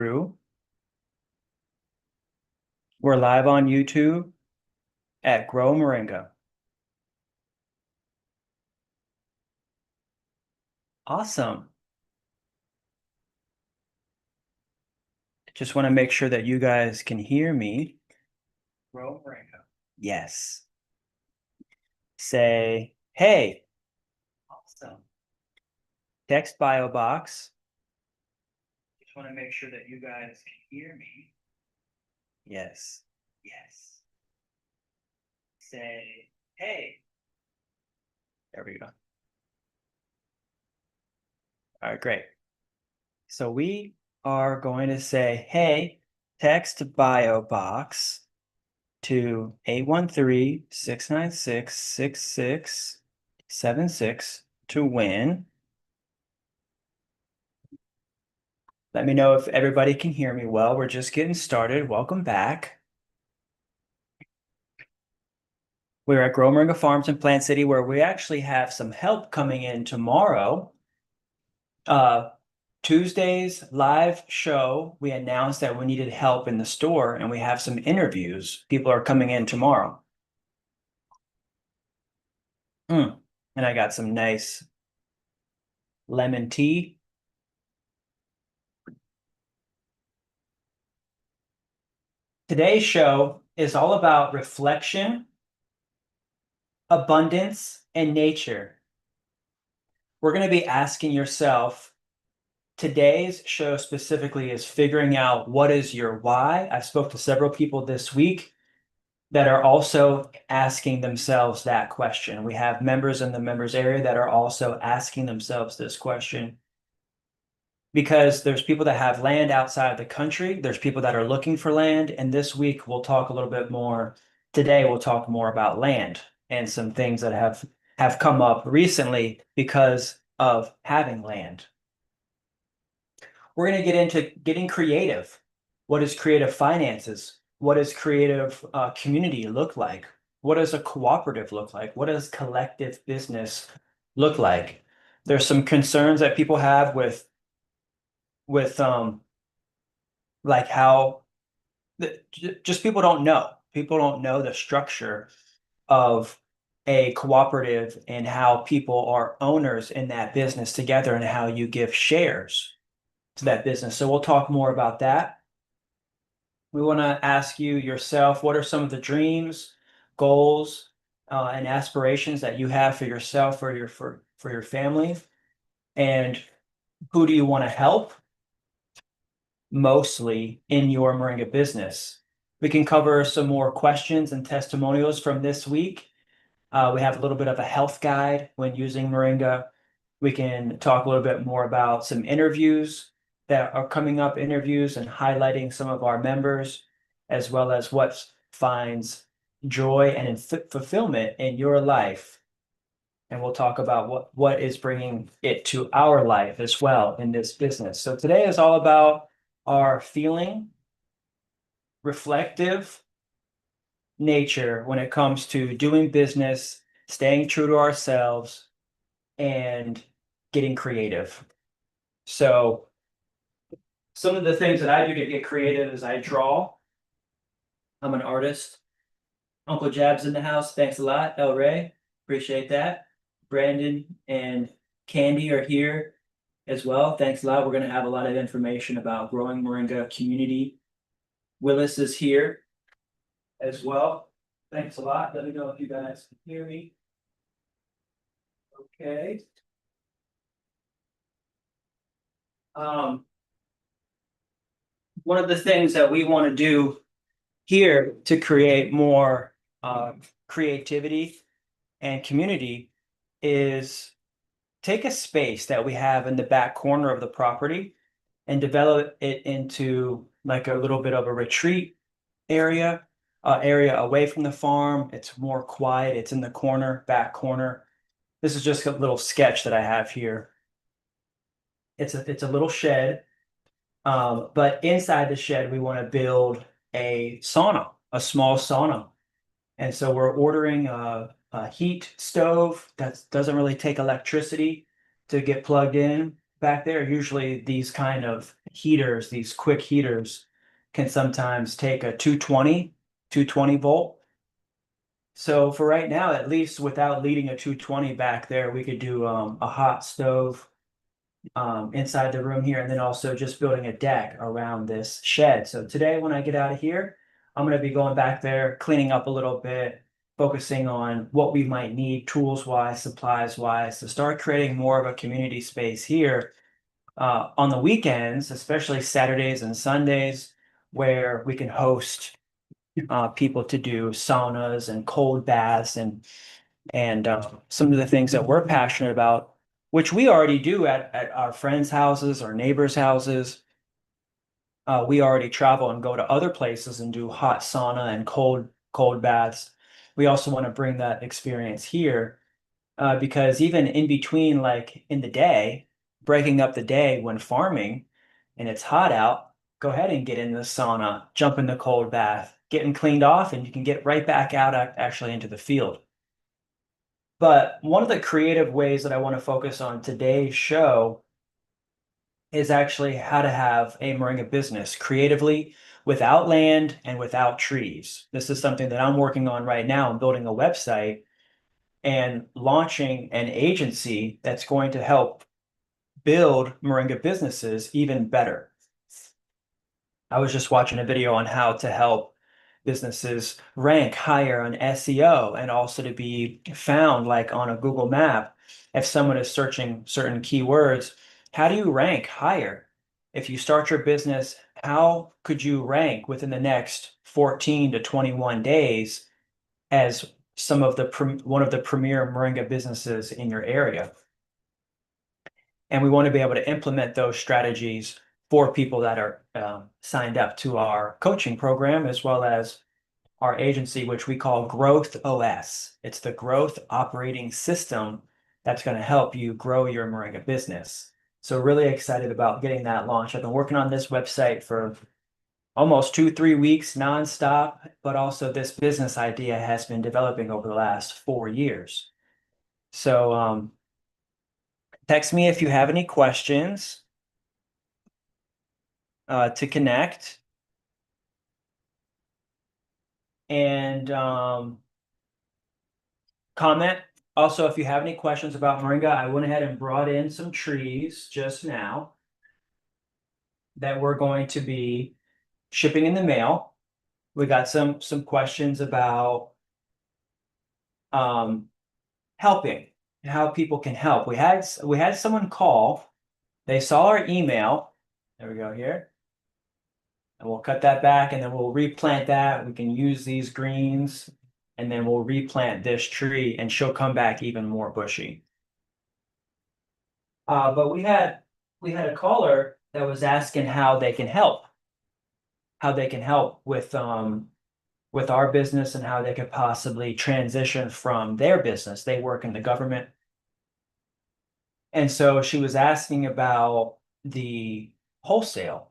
Through. We're live on YouTube at Grow Moringa. Awesome. Just want to make sure that you guys can hear me. Grow Moringa. Yes. Say, hey. Awesome. Text bio box. Just want to make sure that you guys can hear me. Yes. Yes. Say, hey. There we go. All right, great. So we are going to say, hey, text bio box to 813-696-6676 to win. Let me know if everybody can hear me well. We're just getting started. Welcome back. We're at Grow Moringa Farms in Plant City, where we actually have some help coming in tomorrow. Tuesday's live show, we announced that we needed help in the store, and we have some interviews. People are coming in tomorrow. And I got some nice lemon tea. Today's show is all about reflection, abundance, and nature. We're going to be asking yourself, today's show specifically is figuring out what is your why. I spoke to several people this week that are also asking themselves that question. We have members in the members area that are also asking themselves this question because there's people that have land outside the country. There's people that are looking for land. And this week we'll talk a little bit more. Today we'll talk more about land and some things that have come up recently because of having land. We're going to get into getting creative. What is creative finances? What does creative community look like? What does a cooperative look like? What does collective business look like? There's some concerns that people have with like how just people don't know. People don't know the structure of a cooperative and how people are owners in that business together and how you give shares to that business. So we'll talk more about that. We want to ask you yourself, what are some of the dreams, goals, and aspirations that you have for yourself or for your family? And who do you want to help mostly in your Moringa business? We can cover some more questions and testimonials from this week. We have a little bit of a health guide when using Moringa. We can talk a little bit more about some interviews that are coming up, interviews and highlighting some of our members, as well as what finds joy and fulfillment in your life. And we'll talk about what is bringing it to our life as well in this business. So today is all about our feeling, reflective nature when it comes to doing business, staying true to ourselves, and getting creative. So some of the things that I do to get creative is I draw. I'm an artist. Uncle Jab's in the house. Thanks a lot, El Ray. Appreciate that. Brandon and Candy are here as well. Thanks a lot. We're going to have a lot of information about growing Moringa community. Willis is here as well. Thanks a lot. Let me know if you guys can hear me. Okay. One of the things that we want to do here to create more creativity and community is take a space that we have in the back corner of the property and develop it into like a little bit of a retreat area, area away from the farm. It's more quiet. It's in the corner, back corner. This is just a little sketch that I have here. It's a little shed, but inside the shed we want to build a sauna, a small sauna. And so we're ordering a heat stove that doesn't really take electricity to get plugged in. back there. Usually these kind of heaters, these quick heaters, can sometimes take a 220 volt. So for right now, at least without leading a 220 back there, we could do a hot stove inside the room here, and then also just building a deck around this shed. So today, when I get out of here, I'm going to be going back there, cleaning up a little bit, focusing on what we might need tools wise, supplies wise, to start creating more of a community space here on the weekends, especially Saturdays and Sundays, where we can host people to do saunas and cold baths and some of the things that we're passionate about, which we already do at our friends' houses or neighbors' houses. We already travel and go to other places and do hot sauna and cold baths. We also want to bring that experience here because even in between, like in the day, breaking up the day when farming and it's hot out, go ahead and get in the sauna, jump in the cold bath, getting cleaned off, and you can get right back out actually into the field. But one of the creative ways that I want to focus on today's show is actually how to have a moringa business creatively without land and without trees. This is something that I'm working on right now. I'm building a website and launching an agency that's going to help build moringa businesses even better. I was just watching a video on how to help businesses rank higher on SEO and also to be found like on a Google map. If someone is searching certain keywords, how do you rank higher? If you start your business, how could you rank within the next 14 to 21 days as one of the premier moringa businesses in your area? And we want to be able to implement those strategies for people that are signed up to our coaching program, as well as our agency, which we call Growth OS. It's the growth operating system that's going to help you grow your moringa business. So really excited about getting that launched. I've been working on this website for almost 2, 3 weeks nonstop, but also this business idea has been developing over the last 4 years. So text me if you have any questions to connect. And comment. Also, if you have any questions about moringa, I went ahead and brought in some trees just now that we're going to be shipping in the mail. We got some questions about helping, how people can help. We had someone call. They saw our email. There we go here. And we'll cut that back and then we'll replant that. We can use these greens and then we'll replant this tree and she'll come back even more bushy. But we had a caller that was asking how they can help with our business and how they could possibly transition from their business. They work in the government. And so she was asking about the wholesale,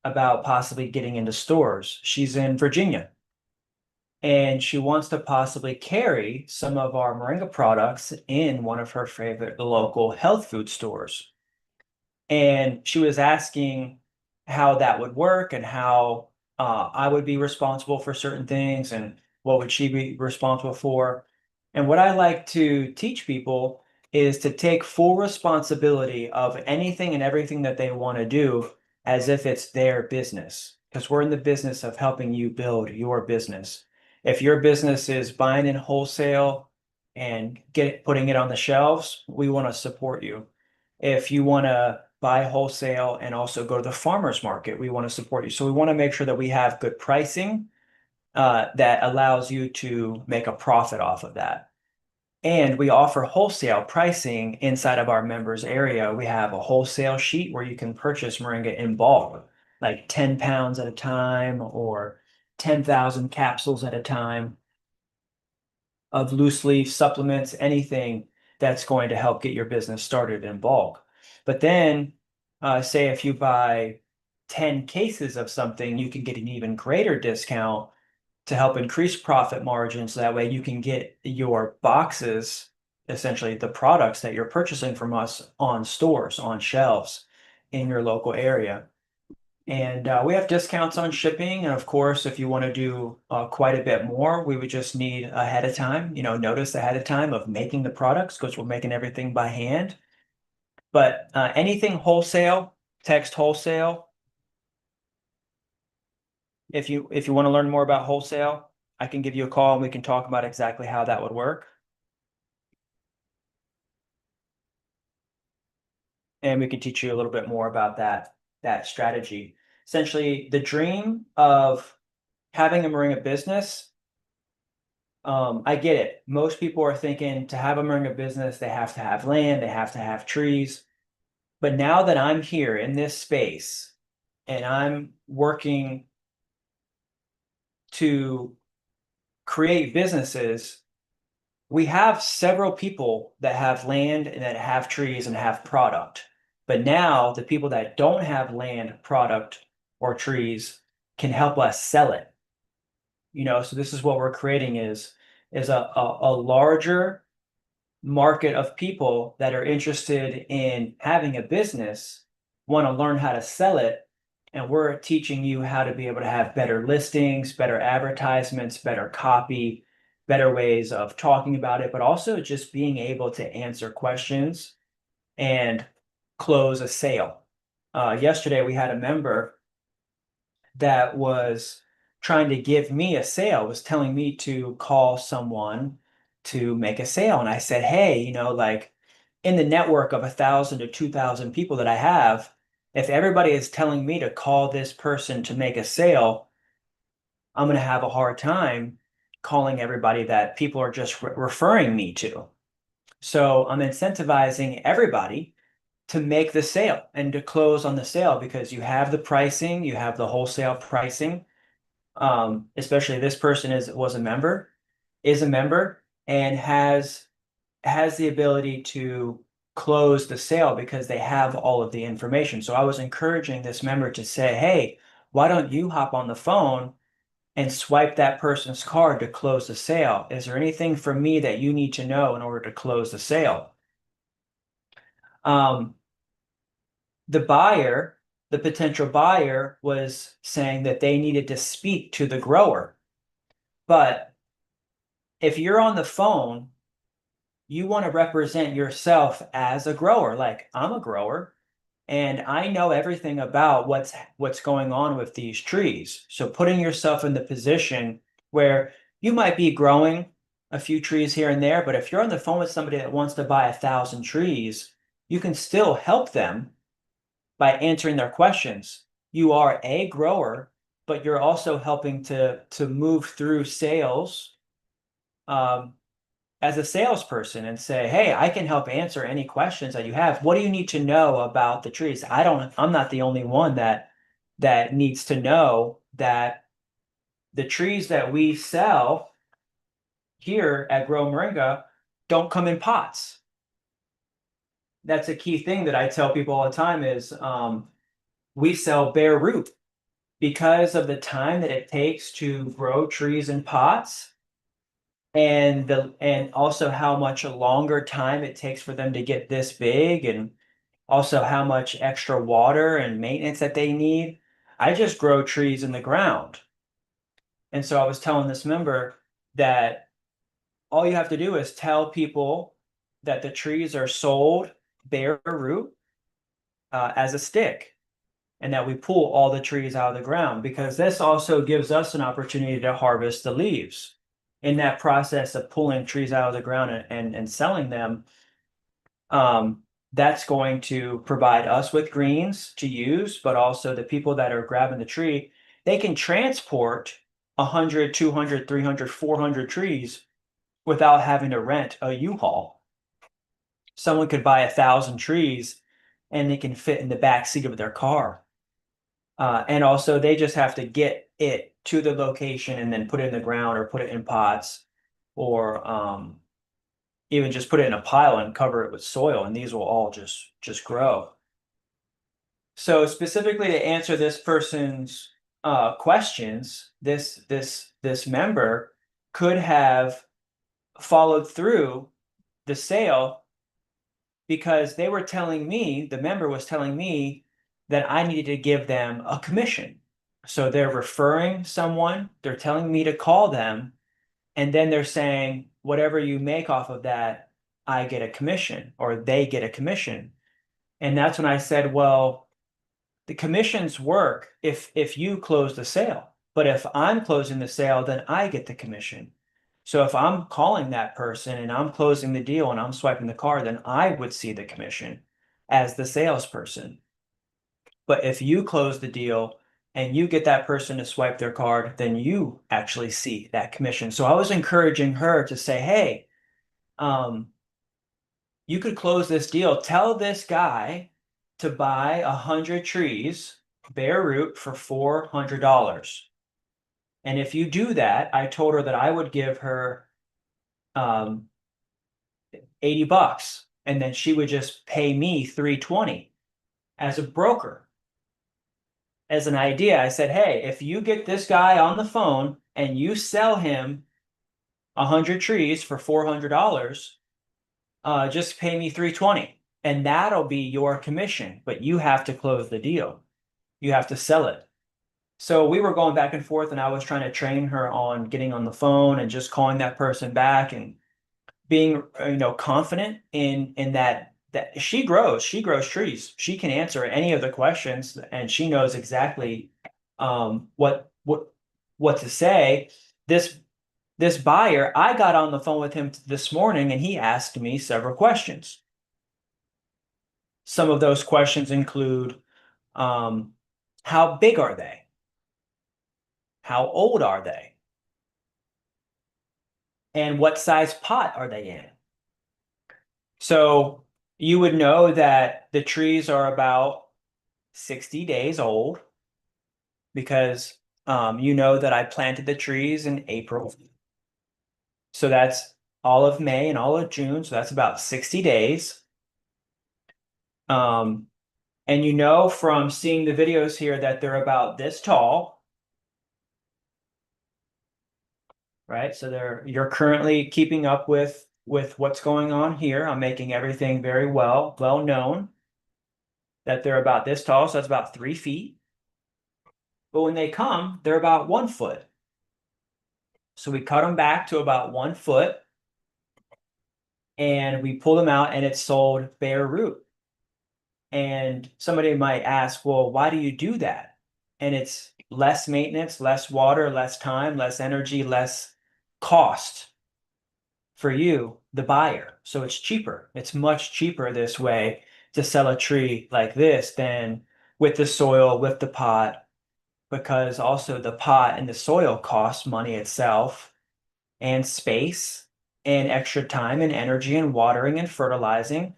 about possibly getting into stores. She's in Virginia and she wants to possibly carry some of our moringa products in one of her favorite local health food stores. And she was asking how that would work and how I would be responsible for certain things and what would she be responsible for. And what I like to teach people is to take full responsibility of anything and everything that they want to do as if it's their business, because we're in the business of helping you build your business. If your business is buying in wholesale and putting it on the shelves, we want to support you. If you want to buy wholesale and also go to the farmer's market, we want to support you. So we want to make sure that we have good pricing that allows you to make a profit off of that. And we offer wholesale pricing inside of our members area. We have a wholesale sheet where you can purchase moringa in bulk, like 10 pounds at a time or 10,000 capsules at a time of loose leaf supplements, anything that's going to help get your business started in bulk. But then, say if you buy 10 cases of something, you can get an even greater discount to help increase profit margins. So that way you can get your boxes essentially the products that you're purchasing from us on stores, on shelves in your local area. And we have discounts on shipping. And of course, if you want to do quite a bit more, we would just need ahead of time, notice ahead of time of making the products because we're making everything by hand. But anything wholesale, text wholesale. If you want to learn more about wholesale, I can give you a call and we can talk about exactly how that would work. And we can teach you a little bit more about that strategy. Essentially, the dream of having a Moringa business, I get it. Most people are thinking to have a Moringa business, they have to have land, they have to have trees. But now that I'm here in this space and I'm working to create businesses, we have several people that have land and that have trees and have product. But now the people that don't have land, product, or trees can help us sell it. So this is what we're creating is a larger market of people that are interested in having a business, want to learn how to sell it, and we're teaching you how to be able to have better listings, better advertisements, better copy, better ways of talking about it, but also just being able to answer questions and close a sale. Yesterday, we had a member that was trying to give me a sale, was telling me to call someone to make a sale. And I said, hey, like in the network of 1,000 to 2,000 people that I have, if everybody is telling me to call this person to make a sale, I'm going to have a hard time calling everybody that people are just referring me to. So I'm incentivizing everybody to make the sale and to close on the sale because you have the pricing, you have the wholesale pricing. Especially this person is a member and has the ability to close the sale because they have all of the information. So I was encouraging this member to say, hey, why don't you hop on the phone and swipe that person's card to close the sale? Is there anything from me that you need to know in order to close the sale? Um, the buyer, the potential buyer, was saying that they needed to speak to the grower. But if you're on the phone, you want to represent yourself as a grower. Like, I'm a grower and I know everything about what's going on with these trees. So putting yourself in the position where you might be growing a few trees here and there, but if you're on the phone with somebody that wants to buy 1,000 trees, you can still help them by answering their questions. You are a grower, but you're also helping to move through sales um, as a salesperson and say, hey, I can help answer any questions that you have. What do you need to know about the trees? I'm not the only one that needs to know that the trees that we sell here at Grow Moringa don't come in pots. That's a key thing that I tell people all the time is we sell bare root because of the time that it takes to grow trees in pots and also how much a longer time it takes for them to get this big and also how much extra water and maintenance that they need. I just grow trees in the ground. And so I was telling this member that all you have to do is tell people that the trees are sold bare root as a stick and that we pull all the trees out of the ground because this also gives us an opportunity to harvest the leaves. In that process of pulling trees out of the ground and selling them, that's going to provide us with greens to use, but also the people that are grabbing the tree, they can transport 100, 200, 300, 400 trees without having to rent a U-Haul. Someone could buy 1,000 trees and they can fit in the back seat of their car. And also they just have to get it to the location and then put it in the ground or put it in pots or even just put it in a pile and cover it with soil, and these will all just grow. So specifically to answer this person's questions, this member could have followed through the sale because they were telling me, the member was telling me that I needed to give them a commission. So they're referring someone, they're telling me to call them, and then they're saying, whatever you make off of that, I get a commission or they get a commission. And that's when I said, well, the commissions work if you close the sale. But if I'm closing the sale, then I get the commission. So if I'm calling that person and I'm closing the deal and I'm swiping the card, then I would see the commission as the salesperson. But if you close the deal and you get that person to swipe their card, then you actually see that commission. So I was encouraging her to say, hey, um, you could close this deal. Tell this guy to buy 100 trees, bare root for $400. And if you do that, I told her that I would give her um, 80 bucks, and then she would just pay me 320 as a broker. As an idea, I said, hey, if you get this guy on the phone and you sell him 100 trees for $400, just pay me 320 and that'll be your commission, but you have to close the deal. You have to sell it. So we were going back and forth and I was trying to train her on getting on the phone and just calling that person back and being, confident in that she grows trees. She can answer any of the questions and she knows exactly what to say. This this buyer, I got on the phone with him this morning and he asked me several questions. Some of those questions include how big are they? How old are they? And what size pot are they in? So you would know that the trees are about 60 days old because you know that I planted the trees in April. So that's all of May and all of June. So that's about 60 days. Um, and you know from seeing the videos here that they're about this tall, right? So you're currently keeping up with what's going on here. I'm making everything very well known that they're about this tall. So that's about 3 feet. But when they come, they're about 1 foot. So we cut them back to about 1 foot and we pull them out and it's sold bare root. And somebody might ask, well, why do you do that? And it's less maintenance, less water, less time, less energy, less cost for you, the buyer. So it's cheaper. It's much cheaper this way to sell a tree like this than with the soil, with the pot, because also the pot and the soil costs money itself and space and extra time and energy and watering and fertilizing.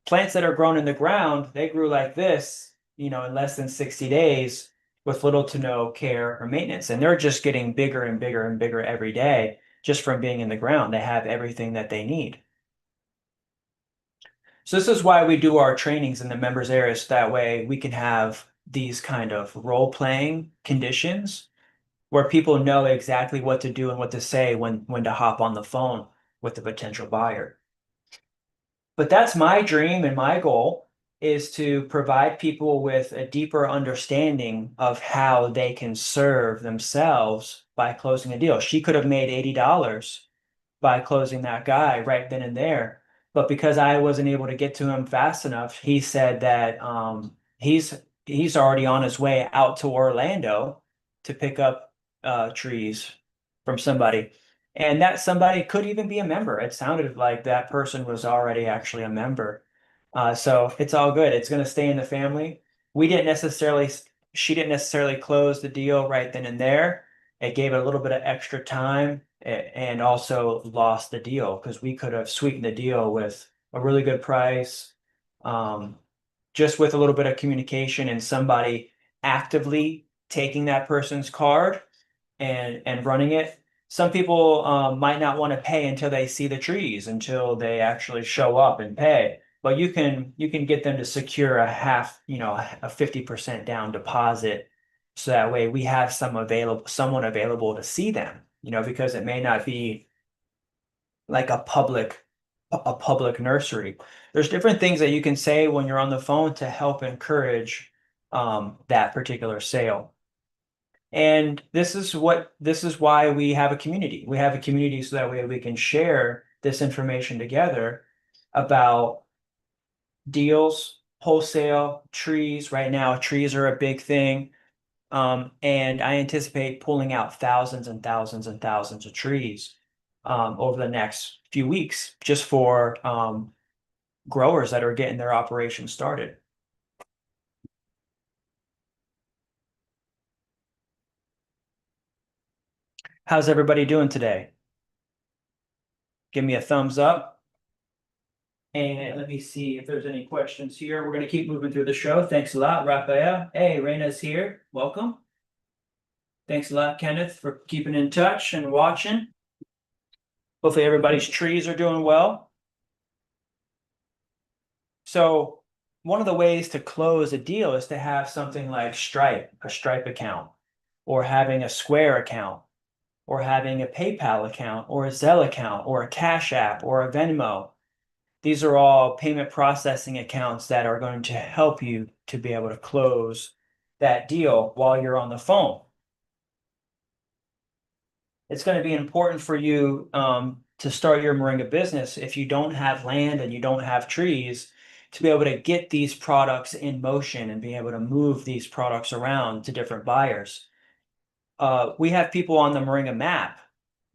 Plants that are grown in the ground, they grew like this, in less than 60 days with little to no care or maintenance. And they're just getting bigger and bigger and bigger every day just from being in the ground. They have everything that they need. So this is why we do our trainings in the members areas. That way we can have these kind of role-playing conditions where people know exactly what to do and what to say when to hop on the phone with the potential buyer. But that's my dream and my goal is to provide people with a deeper understanding of how they can serve themselves by closing a deal. She could have made $80 by closing that guy right then and there. But because I wasn't able to get to him fast enough, he said that he's already on his way out to Orlando to pick up trees from somebody. And that somebody could even be a member. It sounded like that person was already actually a member. So it's all good. It's going to stay in the family. We didn't necessarily, she didn't necessarily close the deal right then and there. It gave it a little bit of extra time and also lost the deal because we could have sweetened the deal with a really good price, just with a little bit of communication and somebody actively taking that person's card and running it. Some people might not want to pay until they see the trees, until they actually show up and pay. But you can get them to secure a half, a 50% down deposit, so that way we have someone available to see them, because it may not be like a a public nursery. There's different things that you can say when you're on the phone to help encourage that particular sale. And this is why we have a community. We have a community so that way we can share this information together about deals, wholesale, trees. Right now, trees are a big thing. And I anticipate pulling out thousands and thousands and thousands of trees over the next few weeks just for growers that are getting their operation started. How's everybody doing today? Give me a thumbs up. And let me see if there's any questions here. We're going to keep moving through the show. Thanks a lot, Raphael. Hey, Reina's here. Welcome. Thanks a lot, Kenneth, for keeping in touch and watching. Hopefully everybody's trees are doing well. So one of the ways to close a deal is to have something like Stripe, a Stripe account, or having a Square account, or having a PayPal account, or a Zelle account, or a Cash App, or a Venmo. These are all payment processing accounts that are going to help you to be able to close that deal while you're on the phone. It's going to be important for you to start your Moringa business if you don't have land and you don't have trees to be able to get these products in motion and be able to move these products around to different buyers. We have people on the Moringa map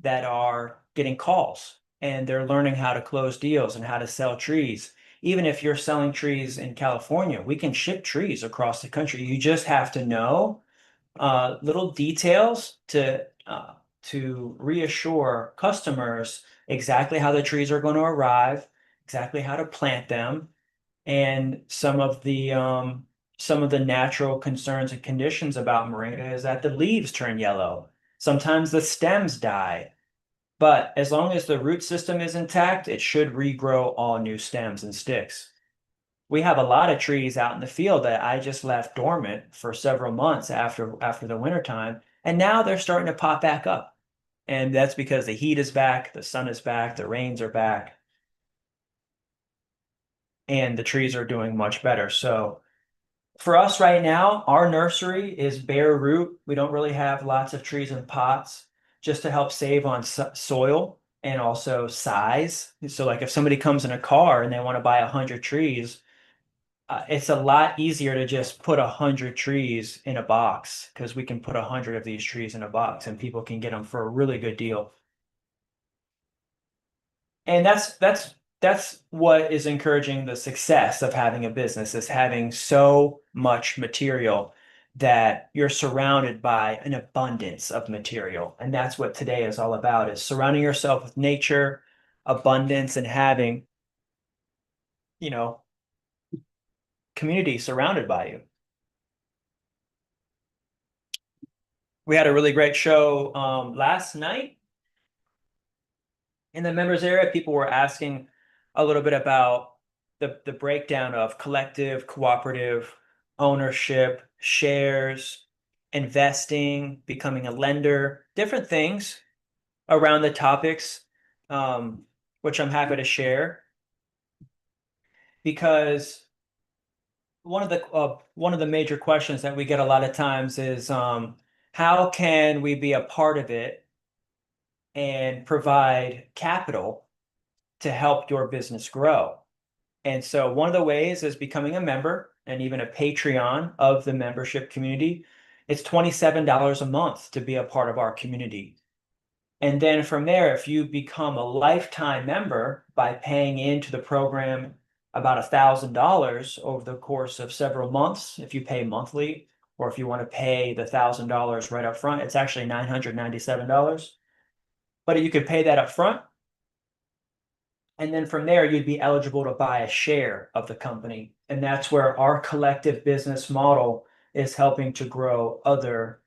that are getting calls and they're learning how to close deals and how to sell trees. Even if you're selling trees in California, we can ship trees across the country. You just have to know little details to reassure customers exactly how the trees are going to arrive, exactly how to plant them, and some of the natural concerns and conditions about moringa is that the leaves turn yellow. Sometimes the stems die. But as long as the root system is intact, it should regrow all new stems and sticks. We have a lot of trees out in the field that I just left dormant for several months after the winter time, and now they're starting to pop back up. And that's because the heat is back, the sun is back, the rains are back, and the trees are doing much better. So for us right now, our nursery is bare root. We don't really have lots of trees in pots just to help save on soil and also size. So like if somebody comes in a car and they want to buy 100 trees, it's a lot easier to just put 100 trees in a box because we can put 100 of these trees in a box and people can get them for a really good deal. And that's what is encouraging the success of having a business is having so much material that you're surrounded by an abundance of material. And that's what today is all about is surrounding yourself with nature, abundance, and having, you know, community surrounded by you. We had a really great show last night in the members area. People were asking a little bit about the breakdown of collective, cooperative, ownership, shares, investing, becoming a lender, different things around the topics, which I'm happy to share because one of the major questions that we get a lot of times is how can we be a part of it and provide capital to help your business grow? And so one of the ways is becoming a member and even a Patreon of the membership community. It's $27 a month to be a part of our community. And then from there, if you become a lifetime member by paying into the program about $1,000 over the course of several months, if you pay monthly, or if you want to pay the $1,000 right up front, it's actually $997. But you could pay that up front. And then from there, you'd be eligible to buy a share of the company. And that's where our collective business model is helping to grow other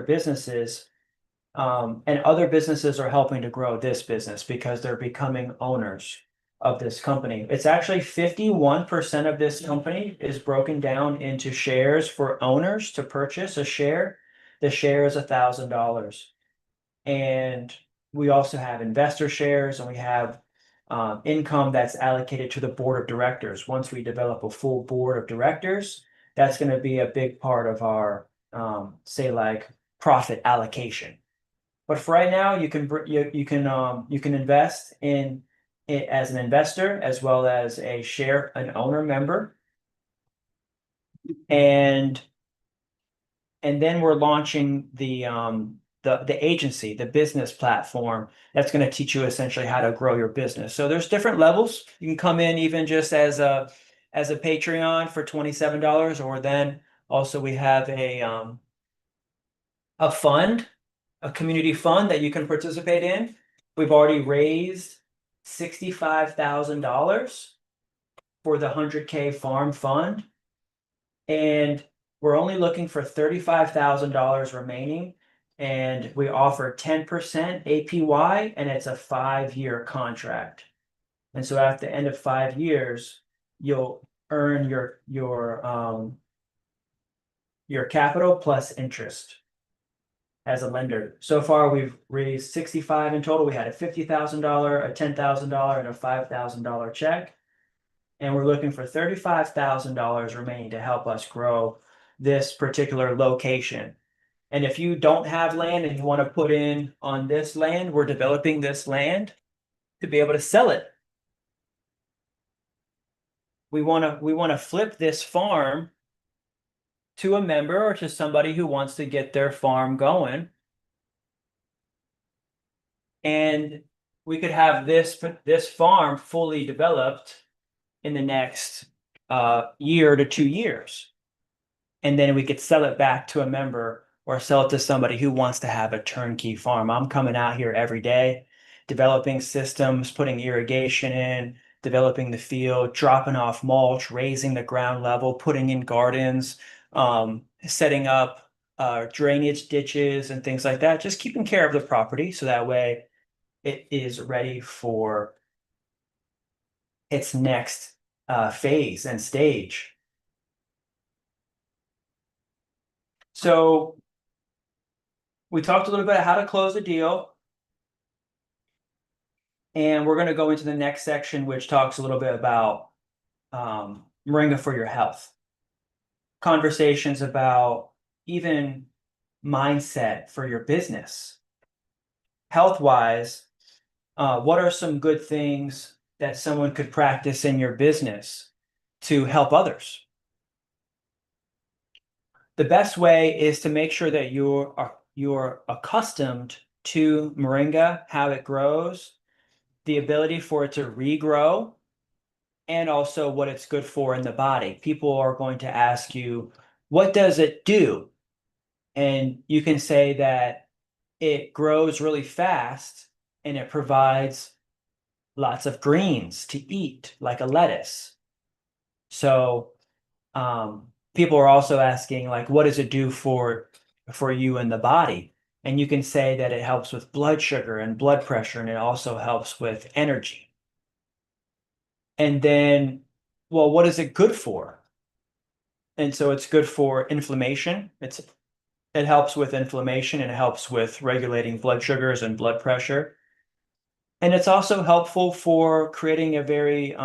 businesses. And other businesses are helping to grow this business because they're becoming owners of this company. It's actually 51% of this company is broken down into shares for owners to purchase a share. The share is $1,000. And we also have investor shares and we have income that's allocated to the board of directors. Once we develop a full board of directors, that's going to be a big part of our, say, like profit allocation. But for right now, you can invest in it as an investor as well as an owner member, and then we're launching the agency, the business platform that's going to teach you essentially how to grow your business. So there's different levels. You can come in even just as a Patreon for $27, or then also we have a fund, a community fund that you can participate in. We've already raised $65,000 for the 100K farm fund, and we're only looking for $35,000 remaining, and we offer 10% APY, and it's a 5-year contract. And so at the end of 5 years, you'll earn your capital plus interest as a lender. So far, we've raised 65 in total. We had a $50,000, a $10,000, and a $5,000 check. And we're looking for $35,000 remaining to help us grow this particular location. And if you don't have land and you want to put in on this land, we're developing this land to be able to sell it. We want to flip this farm to a member or to somebody who wants to get their farm going. And we could have this farm fully developed in the next year to 2 years. And then we could sell it back to a member or sell it to somebody who wants to have a turnkey farm. I'm coming out here every day, developing systems, putting irrigation in, developing the field, dropping off mulch, raising the ground level, putting in gardens, setting up drainage ditches and things like that, just keeping care of the property so that way it is ready for its next phase and stage. So we talked a little bit about how to close a deal, and we're going to go into the next section, which talks a little bit about Moringa for your health. Conversations about even mindset for your business. Health-wise, what are some good things that someone could practice in your business to help others? The best way is to make sure that you're accustomed to Moringa, how it grows, the ability for it to regrow, and also what it's good for in the body. People are going to ask you, what does it do? And you can say that it grows really fast and it provides lots of greens to eat, like a lettuce. So people are also asking, like, what does it do for you in the body? And you can say that it helps with blood sugar and blood pressure, and it also helps with energy. And then, well, what is it good for? And so it's good for inflammation. It helps with inflammation, and it helps with regulating blood sugars and blood pressure. And it's also helpful for creating a very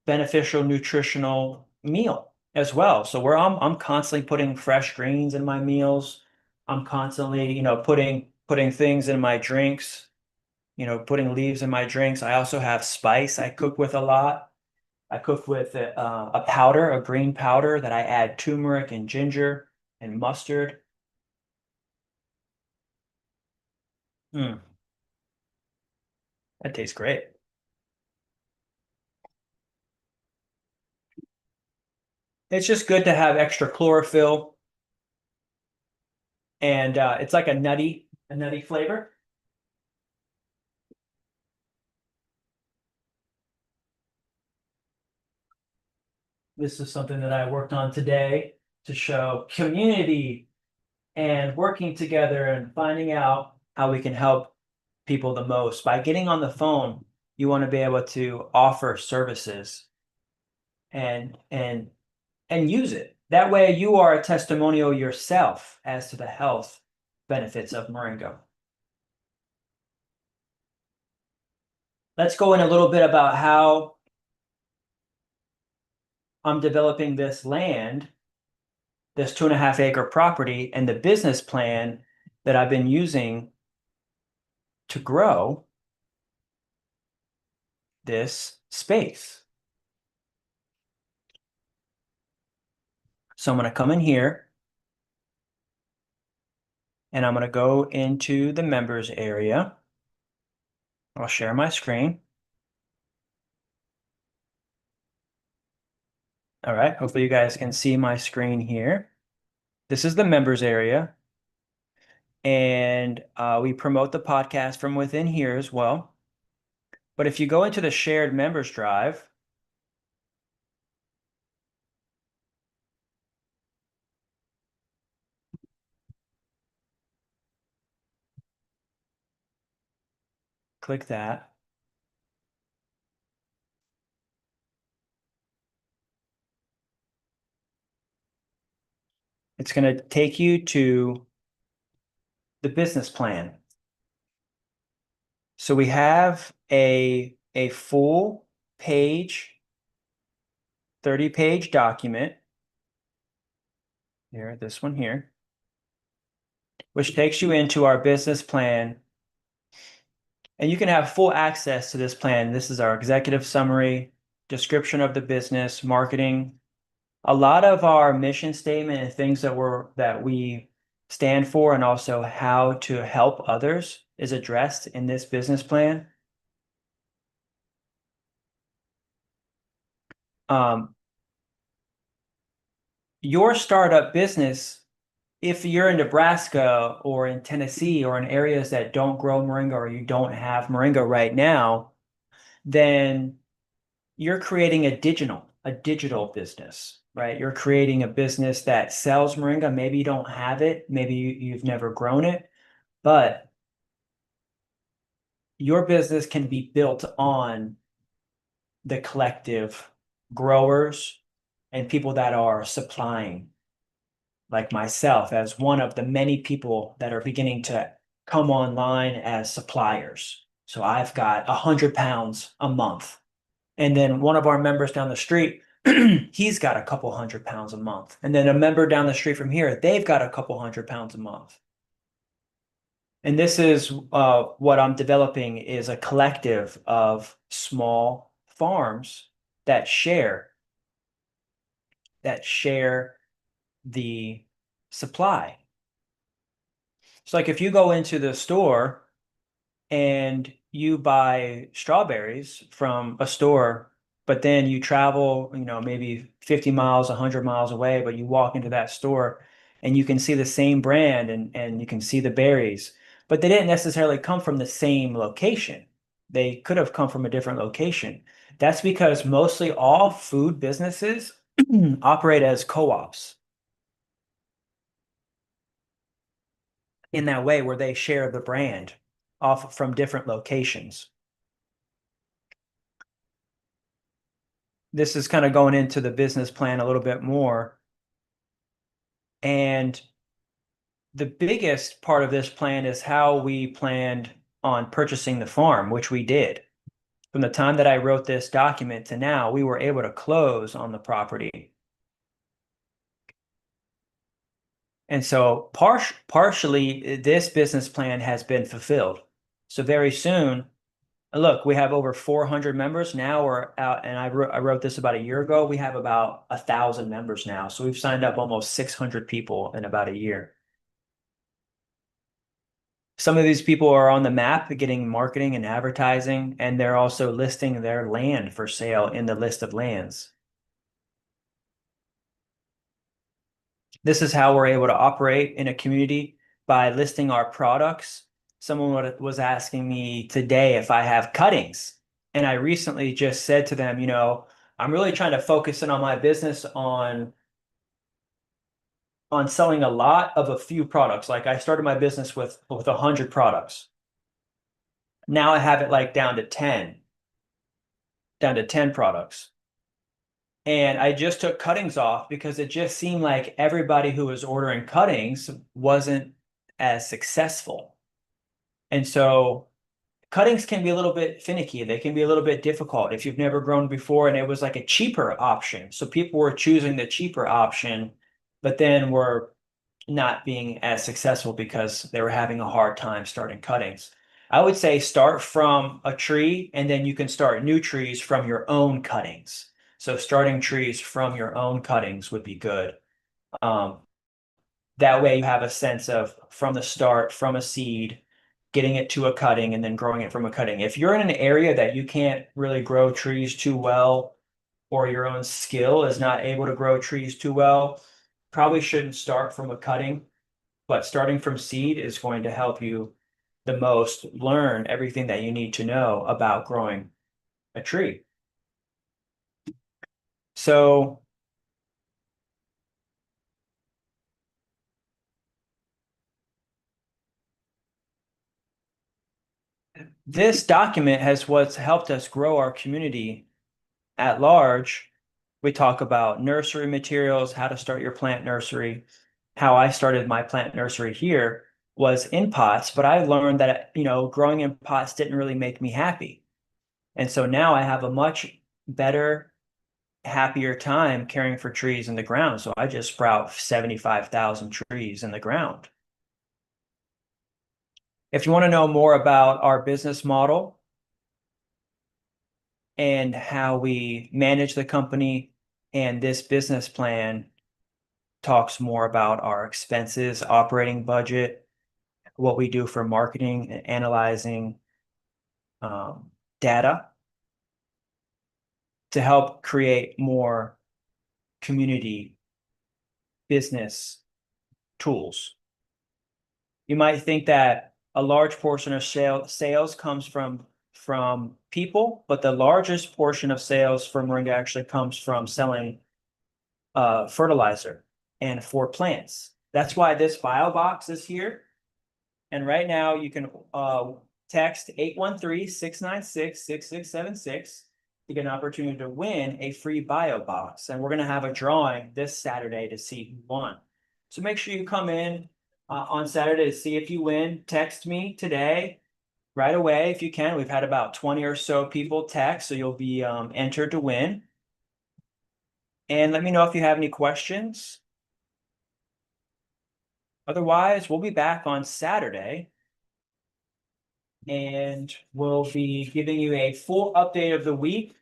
beneficial nutritional meal as well. So where I'm constantly putting fresh greens in my meals. I'm constantly, putting things in my drinks, putting leaves in my drinks. I also have spice I cook with a lot. I cook with a powder, a green powder that I add turmeric and ginger and mustard. Mm, that tastes great. It's just good to have extra chlorophyll, and it's like a nutty flavor. This is something that I worked on today to show community and working together and finding out how we can help people the most. By getting on the phone, you want to be able to offer services and use it. That way you are a testimonial yourself as to the health benefits of Moringa. let's go in a little bit about how I'm developing this land, this 2.5 acre property, and the business plan that I've been using to grow this space. So I'm going to come in here and I'm going to go into the members area. I'll share my screen. All right, hopefully you guys can see my screen here. This is the members area. And we promote the podcast from within here as well. But if you go into the shared members drive, click that. It's going to take you to the business plan. So we have a full page, 30-page document here, this one here, which takes you into our business plan. And you can have full access to this plan. This is our executive summary, description of the business, marketing. A lot of our mission statement and things that we stand for, and also how to help others, is addressed in this business plan. Your startup business, if you're in Nebraska or in Tennessee or in areas that don't grow moringa, or you don't have moringa right now, then you're creating a digital business, right? You're creating a business that sells moringa. Maybe you don't have it, maybe you've never grown it, but your business can be built on the collective growers and people that are supplying, like myself, as one of the many people that are beginning to come online as suppliers. So I've got 100 pounds a month. And then one of our members down the street, he's got a couple 100 pounds a month. And then a member down the street from here, they've got a couple 100 pounds a month. And this is what I'm developing, is a collective of small farms that share the supply. It's like if you go into the store and you buy strawberries from a store, but then you travel, maybe 50 miles, 100 miles away, but you walk into that store and you can see the same brand, and you can see the berries, but they didn't necessarily come from the same location. They could have come from a different location. That's because mostly all food businesses operate as co-ops in that way, where they share the brand off from different locations. This is kind of going into the business plan a little bit more. And the biggest part of this plan is how we planned on purchasing the farm, which we did. From the time that I wrote this document to now, we were able to close on the property. And so partially, this business plan has been fulfilled. So very soon, look, we have over 400 members now. We're out, and I wrote this about a year ago. We have about 1,000 members now. So we've signed up almost 600 people in about a year. Some of these people are on the map getting marketing and advertising, and they're also listing their land for sale in the list of lands. This is how we're able to operate in a community, by listing our products. Someone was asking me today if I have cuttings, and I recently just said to them, I'm really trying to focus in on my business on selling a lot of a few products. Like I started my business with 100 products. Now I have it like down to 10 products. And I just took cuttings off because it just seemed like everybody who was ordering cuttings wasn't as successful. And so cuttings can be a little bit finicky. They can be a little bit difficult if you've never grown before and it was like a cheaper option. So people were choosing the cheaper option, but then were not being as successful because they were having a hard time starting cuttings. I would say start from a tree and then you can start new trees from your own cuttings. So starting trees from your own cuttings would be good. Um, that way you have a sense of from the start, from a seed, getting it to a cutting and then growing it from a cutting. If you're in an area that you can't really grow trees too well, or your own skill is not able to grow trees too well, probably shouldn't start from a cutting, but starting from seed is going to help you the most learn everything that you need to know about growing a tree. So this document has what's helped us grow our community at large. We talk about nursery materials, how to start your plant nursery. How I started my plant nursery here was in pots, but I learned that, growing in pots didn't really make me happy. And so now I have a much better, happier time caring for trees in the ground. So I just sprout 75,000 trees in the ground. If you want to know more about our business model and how we manage the company, and this business plan talks more about our expenses, operating budget, what we do for marketing and analyzing data to help create more community business tools. You might think that a large portion of sales comes from people, but the largest portion of sales from Moringa actually comes from selling fertilizer and for plants. That's why this bio box is here. And right now you can text 813-696-6676 to get an opportunity to win a free bio box. And we're going to have a drawing this Saturday to see who won. So make sure you come in on Saturday to see if you win. Text me today right away if you can. We've had about 20 or so people text, so you'll be entered to win. And let me know if you have any questions. Otherwise, we'll be back on Saturday and we'll be giving you a full update of the week.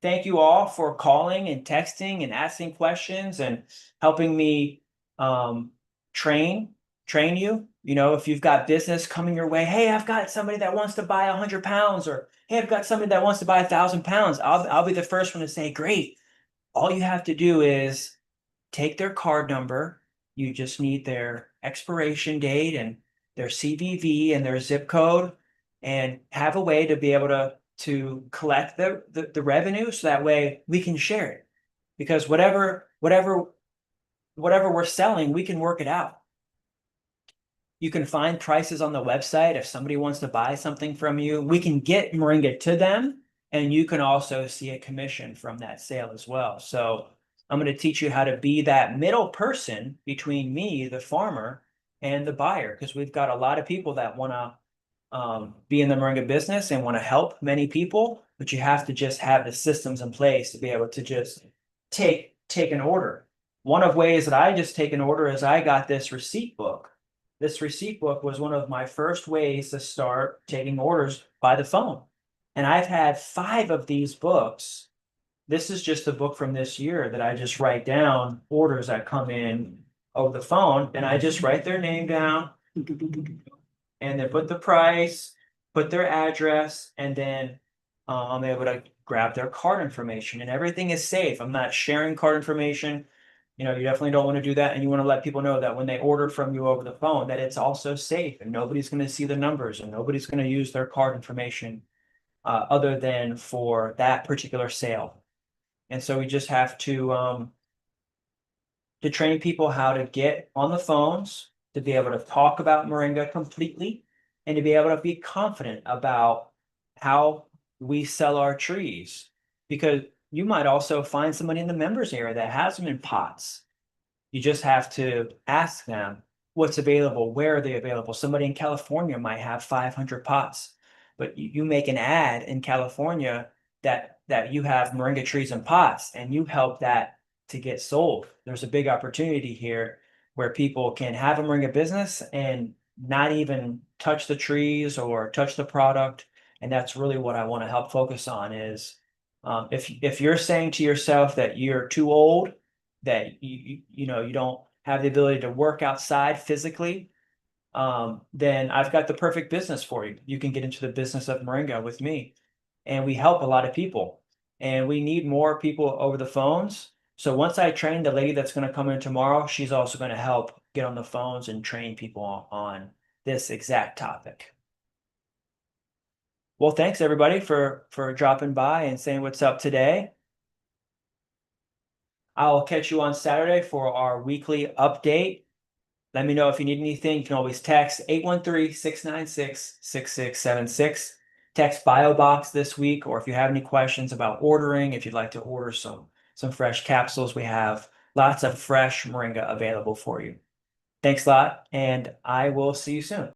Thank you all for calling and texting and asking questions and helping me train you. If you've got business coming your way, hey, I've got somebody that wants to buy 100 pounds, or hey, I've got somebody that wants to buy 1,000 pounds. I'll be the first one to say, great. All you have to do is take their card number. You just need their expiration date and their CVV and their zip code, and have a way to be able to collect the revenue so that way we can share it. Because whatever we're selling, we can work it out. You can find prices on the website. If somebody wants to buy something from you, we can get Moringa to them, and you can also see a commission from that sale as well. So I'm going to teach you how to be that middle person between me, the farmer, and the buyer, because we've got a lot of people that want to be in the Moringa business and want to help many people, but you have to just have the systems in place to be able to just take an order. One of ways that I just take an order is I got this receipt book. This receipt book was one of my first ways to start taking orders by the phone. And I've had 5 of these books. This is just a book from this year that I just write down orders that come in over the phone, and I just write their name down and then put the price, put their address, and then I'm able to grab their card information, and everything is safe. I'm not sharing card information. You definitely don't want to do that, and you want to let people know that when they order from you over the phone, that it's also safe, and nobody's going to see the numbers, and nobody's going to use their card information other than for that particular sale. And so we just have to train people how to get on the phones, to be able to talk about Moringa completely, and to be able to be confident about how we sell our trees. Because you might also find somebody in the members area that has them in pots. You just have to ask them what's available, where are they available. Somebody in California might have 500 pots. but you make an ad in California that you have moringa trees in pots and you help that to get sold. There's a big opportunity here where people can have a moringa business and not even touch the trees or touch the product. And that's really what I want to help focus on is if you're saying to yourself that you're too old, that you don't have the ability to work outside physically, then I've got the perfect business for you. You can get into the business of Moringa with me. And we help a lot of people. And we need more people over the phones. So once I train the lady that's going to come in tomorrow, she's also going to help get on the phones and train people on this exact topic. Well, thanks everybody for dropping by and saying what's up today. I'll catch you on Saturday for our weekly update. Let me know if you need anything. You can always text 813-696-6676. Text BioBox this week, or if you have any questions about ordering, if you'd like to order some fresh capsules, we have lots of fresh moringa available for you. Thanks a lot, and I will see you soon.